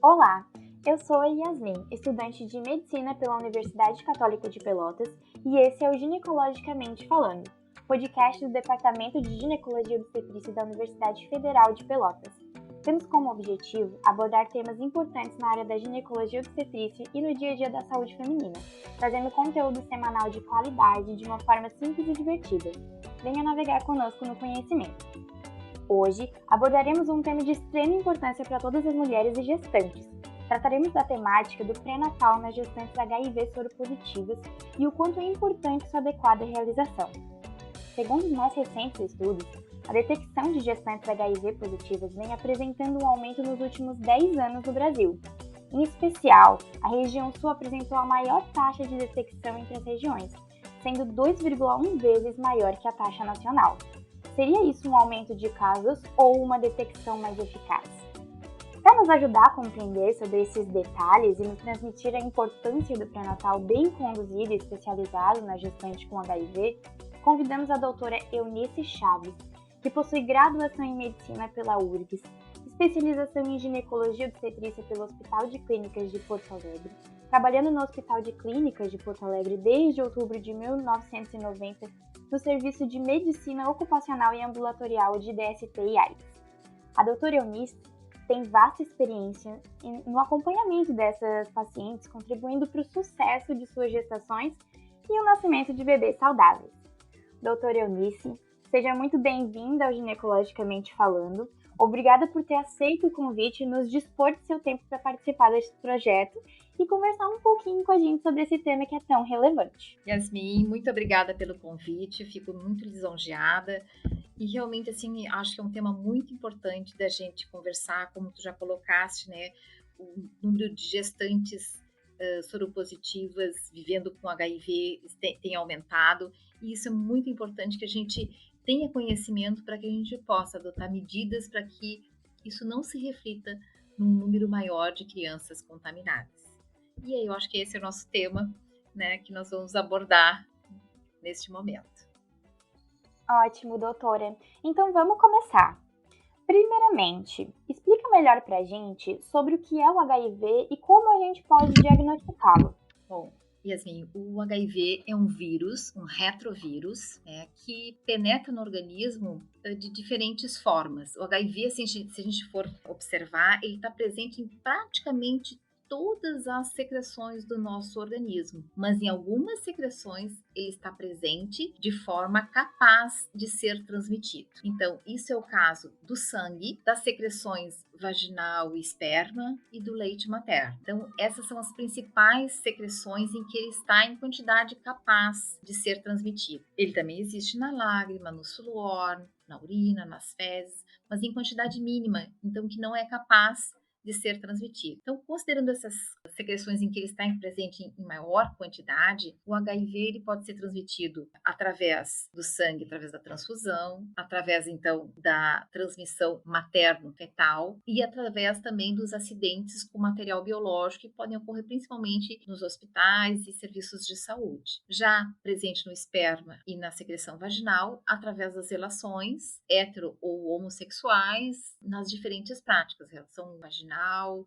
Olá, eu sou a Yasmin, estudante de Medicina pela Universidade Católica de Pelotas, e esse é o Ginecologicamente Falando, podcast do Departamento de Ginecologia e Obstetrícia da Universidade Federal de Pelotas. Temos como objetivo abordar temas importantes na área da ginecologia e obstetrícia e no dia a dia da saúde feminina, trazendo conteúdo semanal de qualidade de uma forma simples e divertida. Venha navegar conosco no conhecimento. Hoje abordaremos um tema de extrema importância para todas as mulheres e gestantes. Trataremos da temática do pré-natal nas gestantes HIV soropositivas e o quanto é importante sua adequada realização. Segundo os mais recentes estudos, a detecção de gestantes HIV positivas vem apresentando um aumento nos últimos 10 anos no Brasil. Em especial, a região sul apresentou a maior taxa de detecção entre as regiões, sendo 2,1 vezes maior que a taxa nacional. Seria isso um aumento de casos ou uma detecção mais eficaz? Para nos ajudar a compreender sobre esses detalhes e nos transmitir a importância do pré-natal bem conduzido e especializado na gestante com HIV, convidamos a doutora Eunice Chaves, que possui graduação em Medicina pela URGS, especialização em Ginecologia e Obstetrícia pelo Hospital de Clínicas de Porto Alegre, trabalhando no Hospital de Clínicas de Porto Alegre desde outubro de 1990, no Serviço de Medicina Ocupacional e Ambulatorial de DST e AIDS. A doutora Eunice tem vasta experiência no acompanhamento dessas pacientes, contribuindo para o sucesso de suas gestações e o nascimento de bebês saudáveis. Doutora Eunice, seja muito bem-vinda ao Ginecologicamente Falando. Obrigada por ter aceito o convite e nos dispor de seu tempo para participar deste projeto e conversar um pouquinho com a gente sobre esse tema que é tão relevante. Yasmin, muito obrigada pelo convite, fico muito lisonjeada e realmente, assim, acho que é um tema muito importante da gente conversar, como tu já colocaste, né, o número de gestantes soropositivas vivendo com HIV tem aumentado e isso é muito importante que a gente tenha conhecimento para que a gente possa adotar medidas para que isso não se reflita num número maior de crianças contaminadas. E aí eu acho que esse é o nosso tema, né, que nós vamos abordar neste momento. Ótimo, doutora. Então vamos começar. Primeiramente, explica melhor pra gente sobre o que é o HIV e como a gente pode diagnosticá-lo. Bom, Yasmin, o HIV é um vírus, um retrovírus, que penetra no organismo de diferentes formas. O HIV, se a gente for observar, ele está presente em praticamente todas as secreções do nosso organismo, mas em algumas secreções ele está presente de forma capaz de ser transmitido. Então, isso é o caso do sangue, das secreções vaginal e esperma e do leite materno. Então, essas são as principais secreções em que ele está em quantidade capaz de ser transmitido. Ele também existe na lágrima, no suor, na urina, nas fezes, mas em quantidade mínima, então que não é capaz de ser transmitido. Então, considerando essas secreções em que ele está presente em maior quantidade, o HIV ele pode ser transmitido através do sangue, através da transfusão, através então da transmissão materno-fetal e através também dos acidentes com material biológico que podem ocorrer principalmente nos hospitais e serviços de saúde. Já presente no esperma e na secreção vaginal, através das relações hetero ou homossexuais nas diferentes práticas, relação vaginal,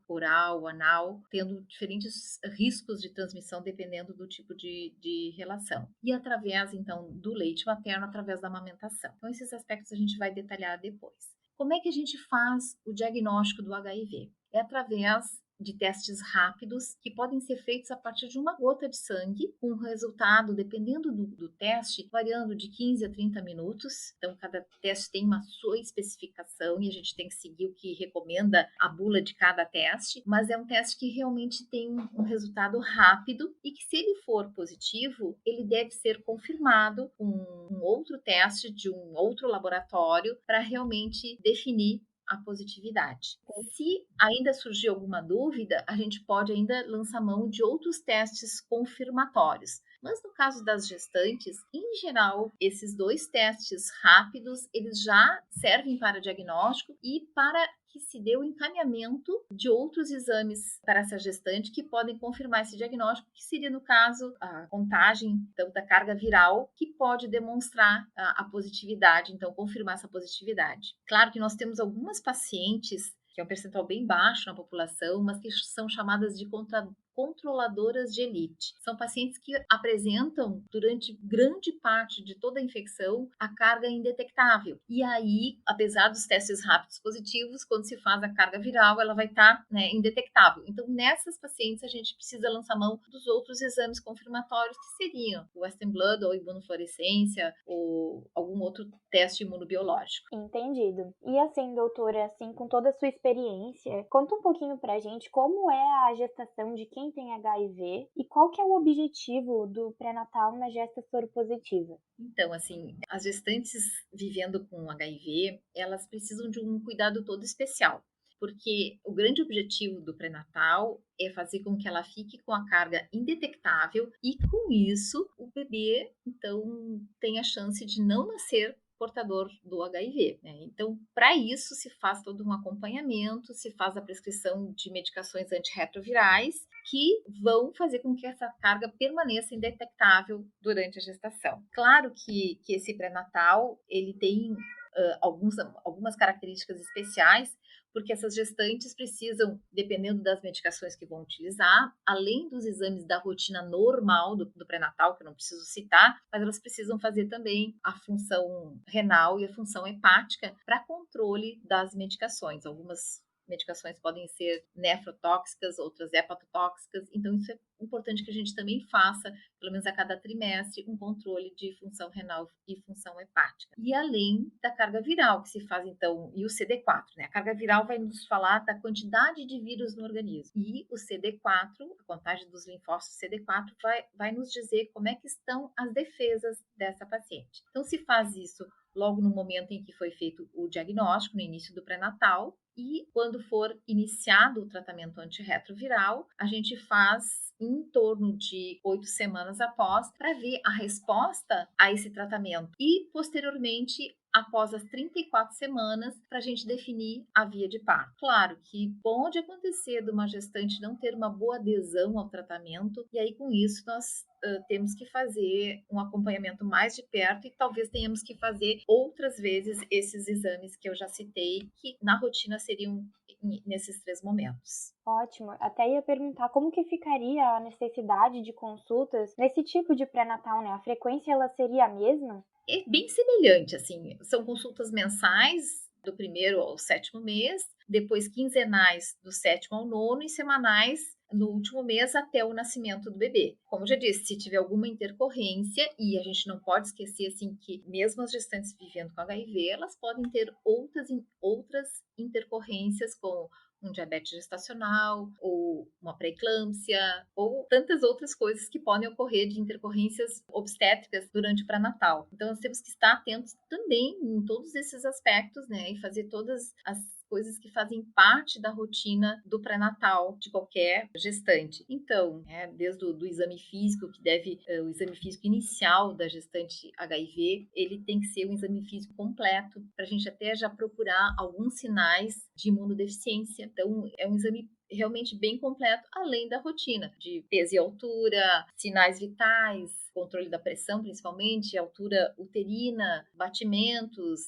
oral, anal, tendo diferentes riscos de transmissão dependendo do tipo de relação. E através, então, do leite materno, através da amamentação. Então, esses aspectos a gente vai detalhar depois. Como é que a gente faz o diagnóstico do HIV? É através de testes rápidos que podem ser feitos a partir de uma gota de sangue, com resultado, dependendo do teste, variando de 15 a 30 minutos. Então, cada teste tem uma sua especificação e a gente tem que seguir o que recomenda a bula de cada teste, mas é um teste que realmente tem um resultado rápido e que, se ele for positivo, ele deve ser confirmado com um outro teste de um outro laboratório para realmente definir a positividade. Se ainda surgir alguma dúvida, a gente pode ainda lançar mão de outros testes confirmatórios. Mas no caso das gestantes, em geral, esses dois testes rápidos, eles já servem para diagnóstico e para que se dê o encaminhamento de outros exames para essa gestante que podem confirmar esse diagnóstico, que seria, no caso, a contagem então, da carga viral, que pode demonstrar a positividade, então confirmar essa positividade. Claro que nós temos algumas pacientes que é um percentual bem baixo na população, mas que são chamadas de controladoras de elite. São pacientes que apresentam, durante grande parte de toda a infecção, a carga indetectável. E aí, apesar dos testes rápidos positivos, quando se faz a carga viral, ela vai estar, né, indetectável. Então, nessas pacientes, a gente precisa lançar mão dos outros exames confirmatórios, que seriam o Western Blot, ou imunofluorescência, ou algum outro teste imunobiológico. Entendido. E assim, doutora, assim, com toda a sua experiência, conta um pouquinho pra gente como é a gestação de quem tem HIV e qual que é o objetivo do pré-natal na gesta soropositiva. Então, assim, as gestantes vivendo com HIV, elas precisam de um cuidado todo especial, porque o grande objetivo do pré-natal é fazer com que ela fique com a carga indetectável e, com isso, o bebê, então, tem a chance de não nascer portador do HIV, né? Então, para isso se faz todo um acompanhamento, se faz a prescrição de medicações antirretrovirais que vão fazer com que essa carga permaneça indetectável durante a gestação. Claro que esse pré-natal, ele tem algumas características especiais, porque essas gestantes precisam, dependendo das medicações que vão utilizar, além dos exames da rotina normal do pré-natal, que eu não preciso citar, mas elas precisam fazer também a função renal e a função hepática para controle das medicações. Algumas medicações podem ser nefrotóxicas, outras hepatotóxicas, então isso é importante que a gente também faça, pelo menos a cada trimestre, um controle de função renal e função hepática. E além da carga viral, que se faz então, e o CD4, né? A carga viral vai nos falar da quantidade de vírus no organismo. E o CD4, a contagem dos linfócitos CD4, vai nos dizer como é que estão as defesas dessa paciente. Então, se faz isso logo no momento em que foi feito o diagnóstico, no início do pré-natal, e quando for iniciado o tratamento antirretroviral, a gente faz em torno de 8 semanas após, para ver a resposta a esse tratamento. E, posteriormente, após as 34 semanas, para a gente definir a via de parto. Claro que pode acontecer de uma gestante não ter uma boa adesão ao tratamento, e aí com isso nós temos que fazer um acompanhamento mais de perto e talvez tenhamos que fazer outras vezes esses exames que eu já citei, que na rotina seriam nesses 3 momentos. Ótimo. Até ia perguntar como que ficaria a necessidade de consultas nesse tipo de pré-natal, né? A frequência ela seria a mesma? É bem semelhante, assim, são consultas mensais do 1º ao 7º mês, depois quinzenais do 7º ao 9º e semanais no último mês até o nascimento do bebê. Como eu já disse, se tiver alguma intercorrência, e a gente não pode esquecer assim que mesmo as gestantes vivendo com HIV, elas podem ter outras intercorrências com um diabetes gestacional, ou uma pré-eclâmpsia, ou tantas outras coisas que podem ocorrer de intercorrências obstétricas durante o pré-natal. Então, nós temos que estar atentos também em todos esses aspectos, né, e fazer todas as coisas que fazem parte da rotina do pré-natal de qualquer gestante. Então, desde o exame físico, o exame físico inicial da gestante HIV, ele tem que ser um exame físico completo, para a gente até já procurar alguns sinais de imunodeficiência. Então, é um exame realmente bem completo, além da rotina de peso e altura, sinais vitais, controle da pressão, principalmente, altura uterina, batimentos,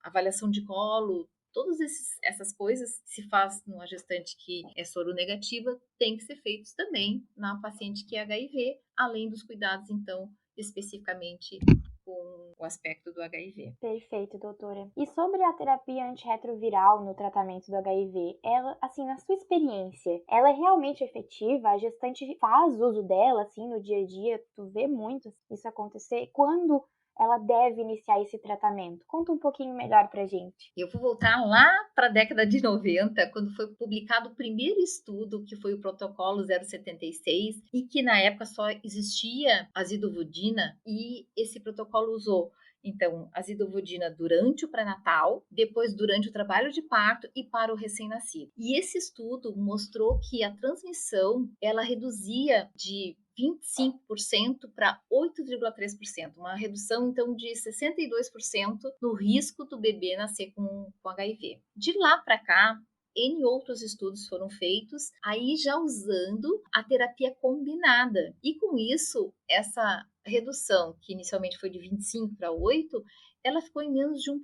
avaliação de colo. Todas essas coisas se faz numa gestante que é soronegativa, tem que ser feitos também na paciente que é HIV, além dos cuidados, então, especificamente com o aspecto do HIV. Perfeito, doutora. E sobre a terapia antirretroviral no tratamento do HIV, ela, assim, na sua experiência, ela é realmente efetiva? A gestante faz uso dela, assim, no dia a dia? Tu vê muito isso acontecer? Quando ela deve iniciar esse tratamento? Conta um pouquinho melhor pra gente. Eu vou voltar lá para a década de 90, quando foi publicado o primeiro estudo, que foi o protocolo 076, e que na época só existia a zidovudina, e esse protocolo usou então a zidovudina durante o pré-natal, depois durante o trabalho de parto e para o recém-nascido. E esse estudo mostrou que a transmissão ela reduzia de 25% para 8,3%, uma redução então de 62% no risco do bebê nascer com HIV. De lá para cá, N outros estudos foram feitos, aí já usando a terapia combinada. E com isso, essa redução, que inicialmente foi de 25 para 8, ela ficou em menos de 1%.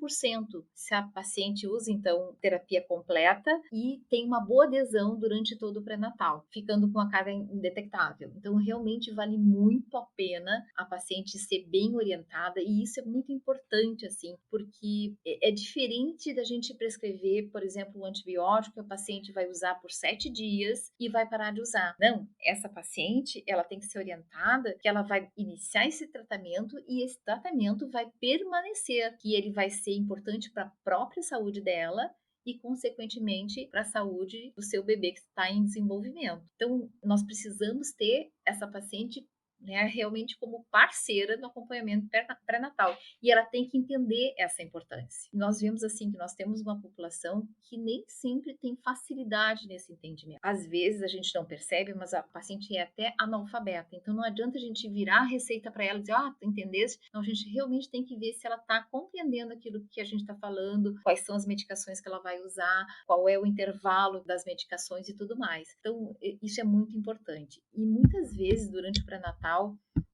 Se a paciente usa, então, terapia completa e tem uma boa adesão durante todo o pré-natal, ficando com a carga indetectável. Então, realmente vale muito a pena a paciente ser bem orientada, e isso é muito importante, assim, porque é diferente da gente prescrever, por exemplo, um antibiótico que a paciente vai usar por 7 dias e vai parar de usar. Não, essa paciente, ela tem que ser orientada que ela vai iniciar esse tratamento e esse tratamento vai permanecer, que ele vai ser importante para a própria saúde dela e, consequentemente, para a saúde do seu bebê que está em desenvolvimento. Então, nós precisamos ter essa paciente, né, realmente como parceira no acompanhamento pré-natal. E ela tem que entender essa importância. Nós vemos assim que nós temos uma população que nem sempre tem facilidade nesse entendimento. Às vezes a gente não percebe, mas a paciente é até analfabeta. Então não adianta a gente virar a receita para ela e dizer, tu entendeste? Não, a gente realmente tem que ver se ela está compreendendo aquilo que a gente está falando, quais são as medicações que ela vai usar, qual é o intervalo das medicações e tudo mais. Então isso é muito importante. E muitas vezes durante o pré-natal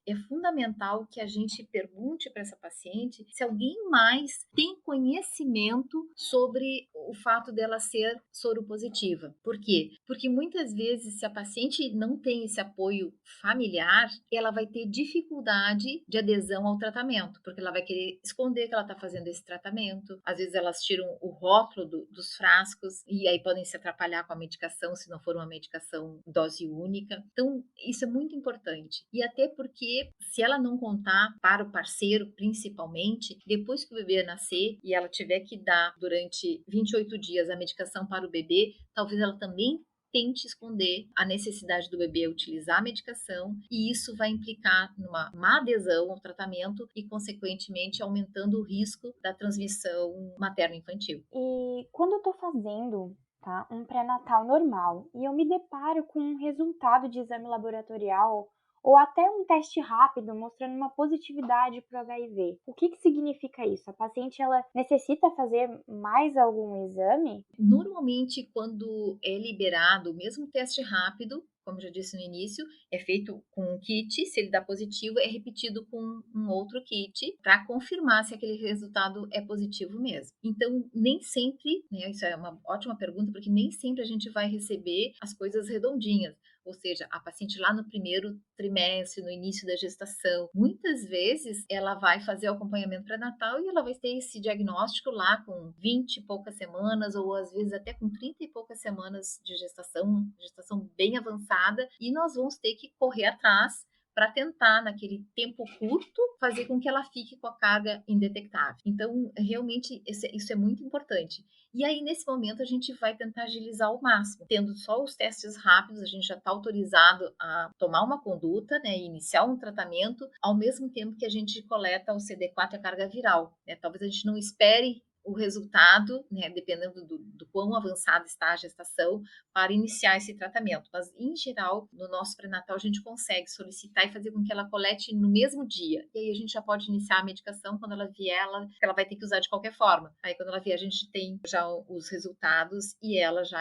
é fundamental que a gente pergunte para essa paciente se alguém mais tem conhecimento sobre o fato dela ser soropositiva. Por quê? Porque muitas vezes, se a paciente não tem esse apoio familiar, ela vai ter dificuldade de adesão ao tratamento, porque ela vai querer esconder que ela está fazendo esse tratamento. Às vezes elas tiram o rótulo dos frascos e aí podem se atrapalhar com a medicação, se não for uma medicação dose única. Então, isso é muito importante. E até porque se ela não contar para o parceiro, principalmente, depois que o bebê nascer e ela tiver que dar durante 28 dias a medicação para o bebê, talvez ela também tente esconder a necessidade do bebê utilizar a medicação, e isso vai implicar numa má adesão ao tratamento e, consequentemente, aumentando o risco da transmissão materno-infantil. E quando eu tô fazendo, tá, um pré-natal normal e eu me deparo com um resultado de exame laboratorial ou até um teste rápido mostrando uma positividade para o HIV, o que significa isso? A paciente ela necessita fazer mais algum exame? Normalmente, quando é liberado, mesmo o teste rápido, como já disse no início, é feito com um kit, se ele dá positivo, é repetido com um outro kit para confirmar se aquele resultado é positivo mesmo. Então, nem sempre, né, isso é uma ótima pergunta, porque nem sempre a gente vai receber as coisas redondinhas. Ou seja, a paciente lá no primeiro trimestre, no início da gestação, muitas vezes ela vai fazer o acompanhamento pré-natal e ela vai ter esse diagnóstico lá com 20 e poucas semanas, ou às vezes até com 30 e poucas semanas de gestação bem avançada, e nós vamos ter que correr atrás para tentar, naquele tempo curto, fazer com que ela fique com a carga indetectável. Então, realmente, isso é muito importante. E aí, nesse momento, a gente vai tentar agilizar ao máximo. Tendo só os testes rápidos, a gente já está autorizado a tomar uma conduta, né, e iniciar um tratamento, ao mesmo tempo que a gente coleta o CD4 e a carga viral. Né? Talvez a gente não espere o resultado, né, dependendo do quão avançada está a gestação, para iniciar esse tratamento. Mas, em geral, no nosso pré-natal, a gente consegue solicitar e fazer com que ela colete no mesmo dia. E aí a gente já pode iniciar a medicação quando ela vier, ela vai ter que usar de qualquer forma. Aí, quando ela vier, a gente tem já os resultados e ela já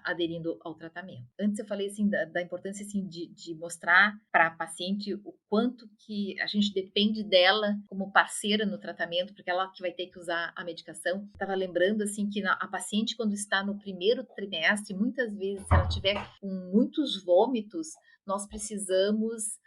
aderindo ao tratamento. Antes eu falei, assim, da importância, assim, de mostrar para a paciente o quanto que a gente depende dela como parceira no tratamento, porque ela que vai ter que usar a medicação. Estava lembrando, assim, que a paciente, quando está no primeiro trimestre, muitas vezes, se ela tiver com muitos vômitos, nós precisamos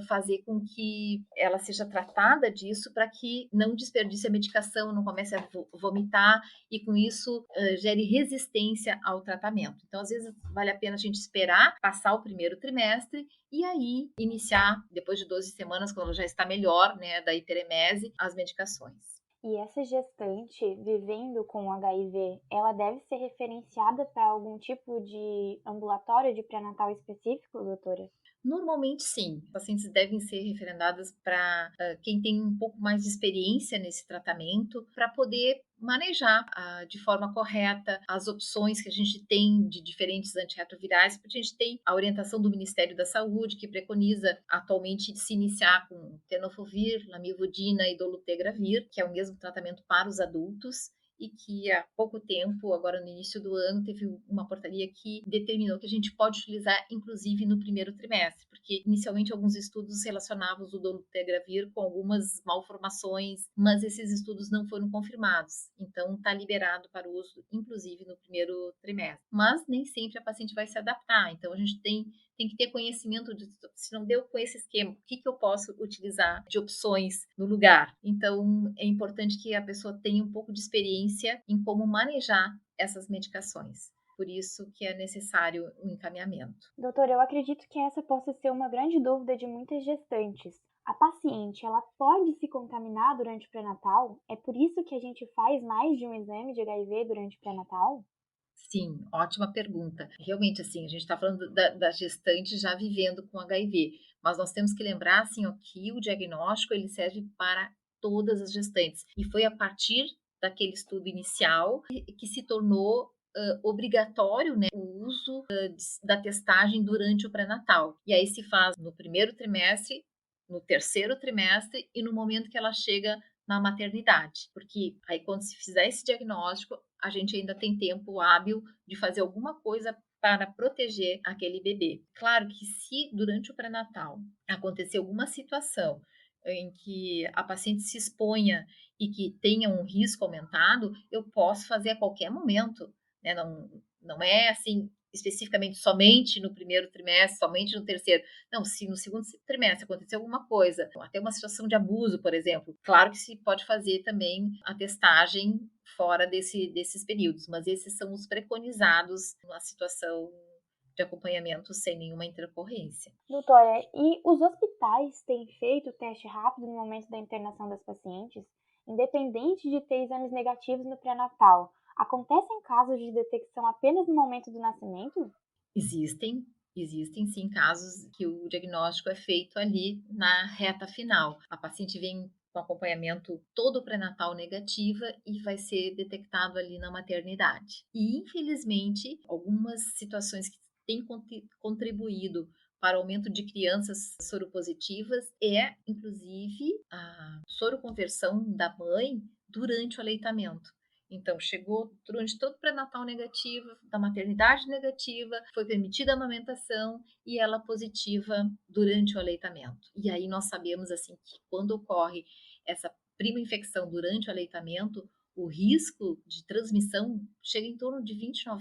fazer com que ela seja tratada disso para que não desperdice a medicação, não comece a vomitar e com isso gere resistência ao tratamento. Então, às vezes, vale a pena a gente esperar passar o primeiro trimestre e aí iniciar, depois de 12 semanas, quando ela já está melhor, né, da hiperemese, as medicações. E essa gestante vivendo com HIV, ela deve ser referenciada para algum tipo de ambulatório de pré-natal específico, doutora? Normalmente, sim. Pacientes devem ser referendadas para quem tem um pouco mais de experiência nesse tratamento, para poder manejar de forma correta as opções que a gente tem de diferentes antirretrovirais, porque a gente tem a orientação do Ministério da Saúde, que preconiza atualmente de se iniciar com tenofovir, lamivudina e dolutegravir, que é o mesmo tratamento para os adultos, e que há pouco tempo, agora no início do ano, teve uma portaria que determinou que a gente pode utilizar, inclusive, no primeiro trimestre, porque inicialmente alguns estudos relacionavam o dolutegravir com algumas malformações, mas esses estudos não foram confirmados. Então, está liberado para uso, inclusive, no primeiro trimestre. Mas nem sempre a paciente vai se adaptar. Então, a gente tem que ter conhecimento de se não deu com esse esquema, o que, que eu posso utilizar de opções no lugar. Então, é importante que a pessoa tenha um pouco de experiência em como manejar essas medicações. Por isso que é necessário um encaminhamento. Doutora, eu acredito que essa possa ser uma grande dúvida de muitas gestantes. A paciente, ela pode se contaminar durante o pré-natal? É por isso que a gente faz mais de um exame de HIV durante o pré-natal? Sim, ótima pergunta. Realmente, assim, a gente está falando da gestante já vivendo com HIV, mas nós temos que lembrar, assim, ó, que o diagnóstico ele serve para todas as gestantes. E foi a partir daquele estudo inicial que se tornou obrigatório, né, o uso da testagem durante o pré-natal. E aí se faz no primeiro trimestre, no terceiro trimestre e no momento que ela chega na maternidade, porque aí quando se fizer esse diagnóstico, a gente ainda tem tempo hábil de fazer alguma coisa para proteger aquele bebê. Claro que se durante o pré-natal acontecer alguma situação em que a paciente se exponha e que tenha um risco aumentado, eu posso fazer a qualquer momento, né? Não é assim especificamente somente no primeiro trimestre, somente no terceiro. Não, se no segundo trimestre acontecer alguma coisa, até uma situação de abuso, por exemplo, claro que se pode fazer também a testagem fora desses períodos, mas esses são os preconizados na situação de acompanhamento sem nenhuma intercorrência. Doutora, e os hospitais têm feito o teste rápido no momento da internação das pacientes, independente de ter exames negativos no pré-natal? Acontecem casos de detecção apenas no momento do nascimento? Existem, existem sim casos que o diagnóstico é feito ali na reta final. A paciente vem com acompanhamento todo pré-natal negativa e vai ser detectado ali na maternidade. E infelizmente, algumas situações que têm contribuído para o aumento de crianças soropositivas é, inclusive, a soroconversão da mãe durante o aleitamento. Então, chegou durante todo o pré-natal negativo, da maternidade negativa, foi permitida a amamentação e ela positiva durante o aleitamento. E aí nós sabemos assim que quando ocorre essa prima infecção durante o aleitamento, o risco de transmissão chega em torno de 29%.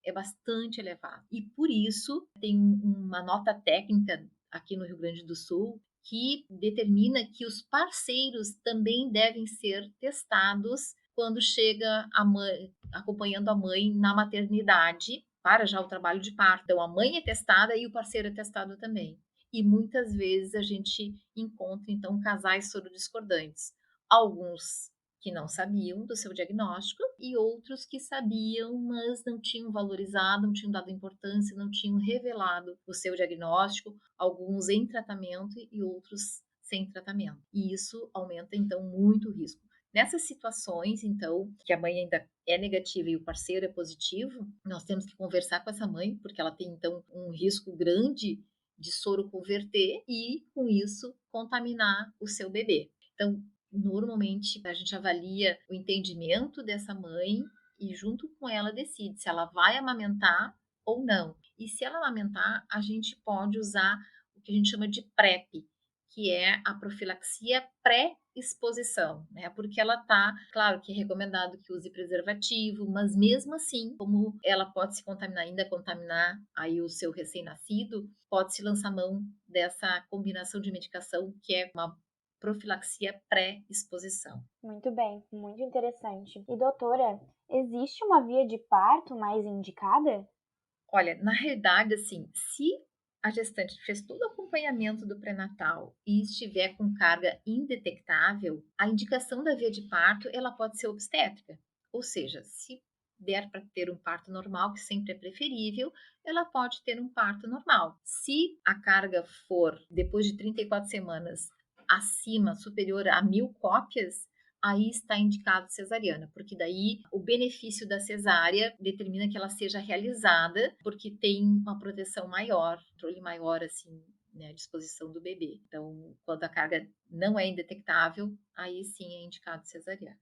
É bastante elevado. E por isso tem uma nota técnica aqui no Rio Grande do Sul que determina que os parceiros também devem ser testados quando chega a mãe, acompanhando a mãe na maternidade para já o trabalho de parto. Então, a mãe é testada e o parceiro é testado também. E muitas vezes a gente encontra, então, casais sorodiscordantes. Alguns que não sabiam do seu diagnóstico e outros que sabiam, mas não tinham valorizado, não tinham dado importância, não tinham revelado o seu diagnóstico, alguns em tratamento e outros sem tratamento. E isso aumenta, então, muito o risco. Nessas situações, então, que a mãe ainda é negativa e o parceiro é positivo, nós temos que conversar com essa mãe, porque ela tem, então, um risco grande de soro converter e, com isso, contaminar o seu bebê. Então, normalmente, a gente avalia o entendimento dessa mãe e, junto com ela, decide se ela vai amamentar ou não. E se ela amamentar, a gente pode usar o que a gente chama de PrEP, que é a profilaxia pré-exposição, né? Porque ela tá, claro que é recomendado que use preservativo, mas mesmo assim, como ela pode se contaminar, ainda contaminar aí o seu recém-nascido, pode-se lançar mão dessa combinação de medicação que é uma profilaxia pré-exposição. Muito bem, muito interessante. E doutora, existe uma via de parto mais indicada? Olha, na realidade, assim, se a gestante fez todo o acompanhamento do pré-natal e estiver com carga indetectável, a indicação da via de parto ela pode ser obstétrica. Ou seja, se der para ter um parto normal, que sempre é preferível, ela pode ter um parto normal. Se a carga for, depois de 34 semanas, acima, superior a 1.000 cópias, aí está indicado cesariana, porque daí o benefício da cesárea determina que ela seja realizada, porque tem uma proteção maior, controle maior, assim, né, à disposição do bebê. Então, quando a carga não é indetectável, aí sim é indicado cesariana.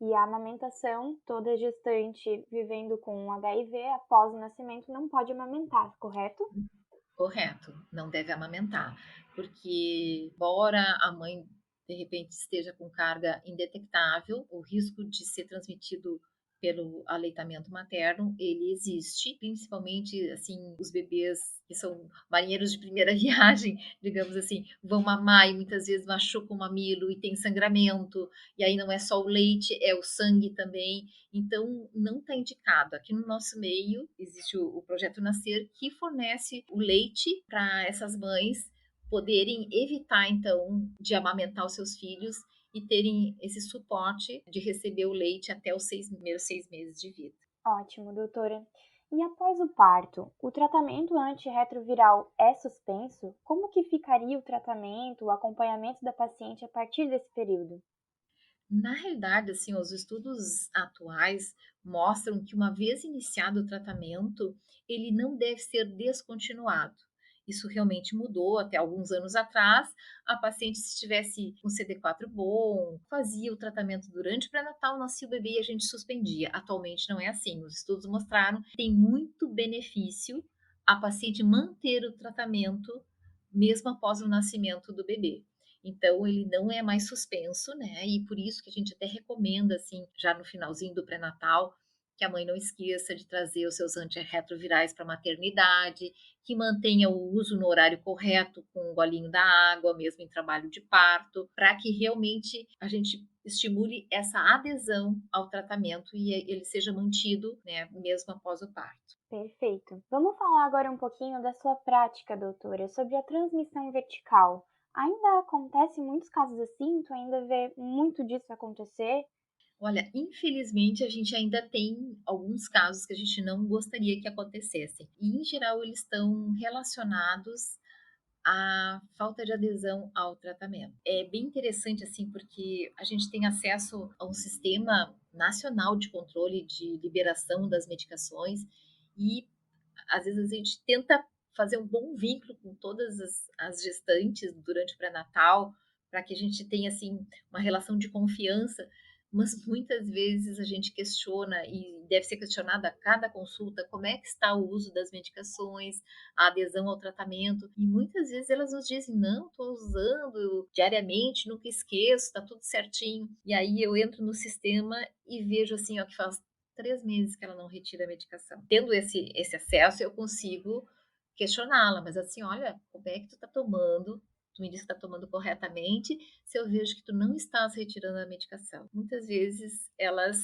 E a amamentação, toda gestante vivendo com HIV após o nascimento não pode amamentar, correto? Correto, não deve amamentar, porque embora a mãe de repente esteja com carga indetectável, o risco de ser transmitido pelo aleitamento materno, ele existe, principalmente assim, os bebês que são marinheiros de primeira viagem, digamos assim, vão mamar e muitas vezes machucam o mamilo e tem sangramento, e aí não é só o leite, é o sangue também. Então, não está indicado. Aqui no nosso meio existe o Projeto Nascer, que fornece o leite para essas mães poderem evitar, então, de amamentar os seus filhos e terem esse suporte de receber o leite até os primeiros 6 meses de vida. Ótimo, doutora. E após o parto, o tratamento antirretroviral é suspenso? Como que ficaria o tratamento, o acompanhamento da paciente a partir desse período? Na realidade, assim, os estudos atuais mostram que uma vez iniciado o tratamento, ele não deve ser descontinuado. Isso realmente mudou até alguns anos atrás. A paciente, se estivesse com CD4 bom, fazia o tratamento durante o pré-natal, nascia o bebê e a gente suspendia. Atualmente não é assim. Os estudos mostraram que tem muito benefício a paciente manter o tratamento mesmo após o nascimento do bebê. Então ele não é mais suspenso, né? E por isso que a gente até recomenda, assim, já no finalzinho do pré-natal, que a mãe não esqueça de trazer os seus antirretrovirais para a maternidade, que mantenha o uso no horário correto, com um golinho da água, mesmo em trabalho de parto, para que realmente a gente estimule essa adesão ao tratamento e ele seja mantido, né, mesmo após o parto. Perfeito. Vamos falar agora um pouquinho da sua prática, doutora, sobre a transmissão vertical. Ainda acontece muitos casos assim? Tu ainda vê muito disso acontecer? Olha, infelizmente a gente ainda tem alguns casos que a gente não gostaria que acontecessem. E em geral eles estão relacionados à falta de adesão ao tratamento. É bem interessante assim porque a gente tem acesso a um sistema nacional de controle de liberação das medicações e às vezes a gente tenta fazer um bom vínculo com todas as gestantes durante o pré-natal, para que a gente tenha assim uma relação de confiança, mas muitas vezes a gente questiona e deve ser questionado a cada consulta como é que está o uso das medicações, a adesão ao tratamento, e muitas vezes elas nos dizem, não, estou usando diariamente, nunca esqueço, está tudo certinho. E aí eu entro no sistema e vejo assim, ó, que faz 3 meses que ela não retira a medicação. Tendo esse acesso, eu consigo questioná-la, mas assim, olha, como é que tu tá tomando? Tu me disse que tá tomando corretamente, se eu vejo que tu não estás retirando a medicação. Muitas vezes elas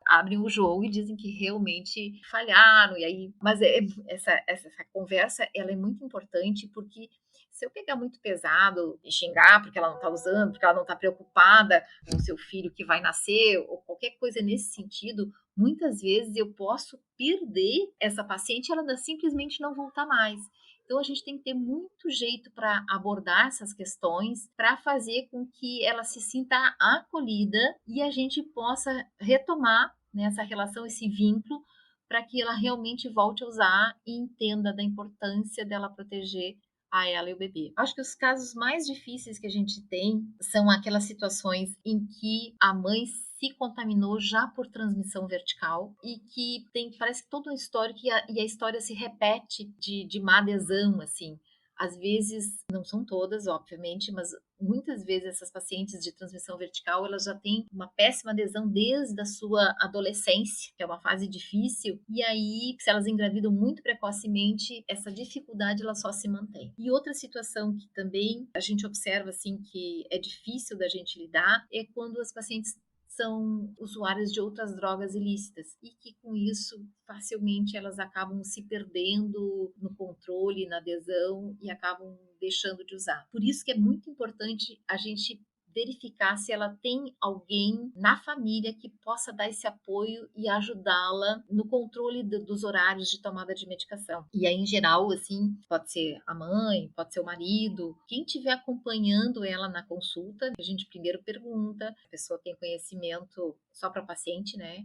abrem o jogo e dizem que realmente falharam, e aí, mas essa conversa, ela é muito importante, porque se eu pegar muito pesado e xingar porque ela não está usando, porque ela não está preocupada com o seu filho que vai nascer, ou qualquer coisa nesse sentido, muitas vezes eu posso perder essa paciente e ela simplesmente não voltar mais. Então a gente tem que ter muito jeito para abordar essas questões, para fazer com que ela se sinta acolhida e a gente possa retomar, né, essa relação, esse vínculo, para que ela realmente volte a usar e entenda da importância dela proteger a ela e o bebê. Acho que os casos mais difíceis que a gente tem são aquelas situações em que a mãe se contaminou já por transmissão vertical e que tem, parece que todo um histórico e a história se repete de má adesão, assim. Às vezes, não são todas, obviamente, mas muitas vezes essas pacientes de transmissão vertical, elas já têm uma péssima adesão desde a sua adolescência, que é uma fase difícil, e aí, se elas engravidam muito precocemente, essa dificuldade ela só se mantém. E outra situação que também a gente observa assim que é difícil da gente lidar é quando as pacientes são usuárias de outras drogas ilícitas e que com isso facilmente elas acabam se perdendo no controle, na adesão e acabam deixando de usar. Por isso que é muito importante a gente verificar se ela tem alguém na família que possa dar esse apoio e ajudá-la no controle dos horários de tomada de medicação. E aí, em geral, assim, pode ser a mãe, pode ser o marido, quem estiver acompanhando ela na consulta, a gente primeiro pergunta, a pessoa tem conhecimento só para paciente, né?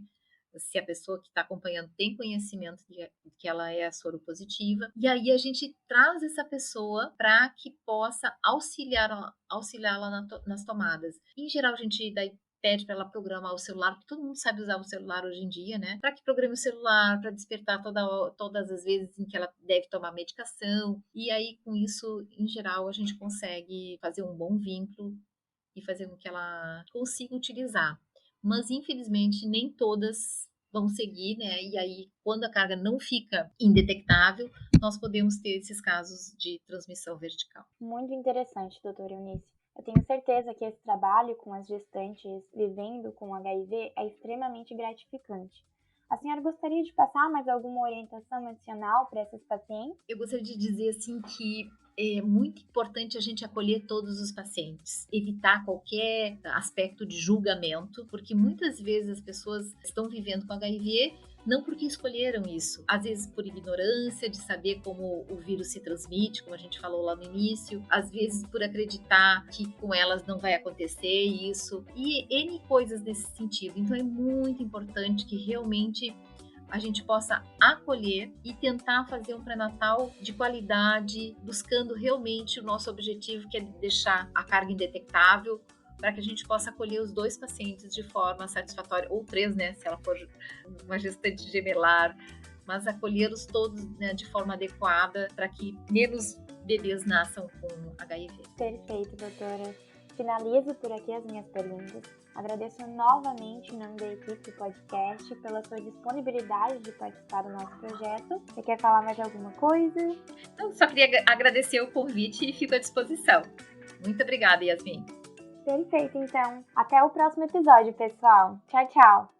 Se a pessoa que está acompanhando tem conhecimento de que ela é soropositiva, e aí a gente traz essa pessoa para que possa auxiliá-la nas tomadas. Em geral, a gente daí pede para ela programar o celular, porque todo mundo sabe usar o celular hoje em dia, né? Para que programe o celular, para despertar todas as vezes em que ela deve tomar medicação. E aí, com isso, em geral, a gente consegue fazer um bom vínculo e fazer com que ela consiga utilizar. Mas, infelizmente, nem todas vão seguir, né? E aí, quando a carga não fica indetectável, nós podemos ter esses casos de transmissão vertical. Muito interessante, doutora Eunice. Eu tenho certeza que esse trabalho com as gestantes vivendo com HIV é extremamente gratificante. A senhora gostaria de passar mais alguma orientação adicional para esses pacientes? Eu gostaria de dizer assim que é muito importante a gente acolher todos os pacientes, evitar qualquer aspecto de julgamento, porque muitas vezes as pessoas estão vivendo com HIV não porque escolheram isso, às vezes por ignorância de saber como o vírus se transmite, como a gente falou lá no início, às vezes por acreditar que com elas não vai acontecer isso, e N coisas nesse sentido. Então é muito importante que realmente a gente possa acolher e tentar fazer um pré-natal de qualidade, buscando realmente o nosso objetivo, que é deixar a carga indetectável, para que a gente possa acolher os 2 pacientes de forma satisfatória, ou 3, né, se ela for uma gestante gemelar, mas acolhê-los todos, né, de forma adequada, para que menos bebês nasçam com HIV. Perfeito, doutora. Finalizo por aqui as minhas perguntas. Agradeço novamente em nome da equipe do podcast pela sua disponibilidade de participar do nosso projeto. Você quer falar mais alguma coisa? Então, só queria agradecer o convite e fico à disposição. Muito obrigada, Yasmin. Perfeito, então. Até o próximo episódio, pessoal. Tchau, tchau.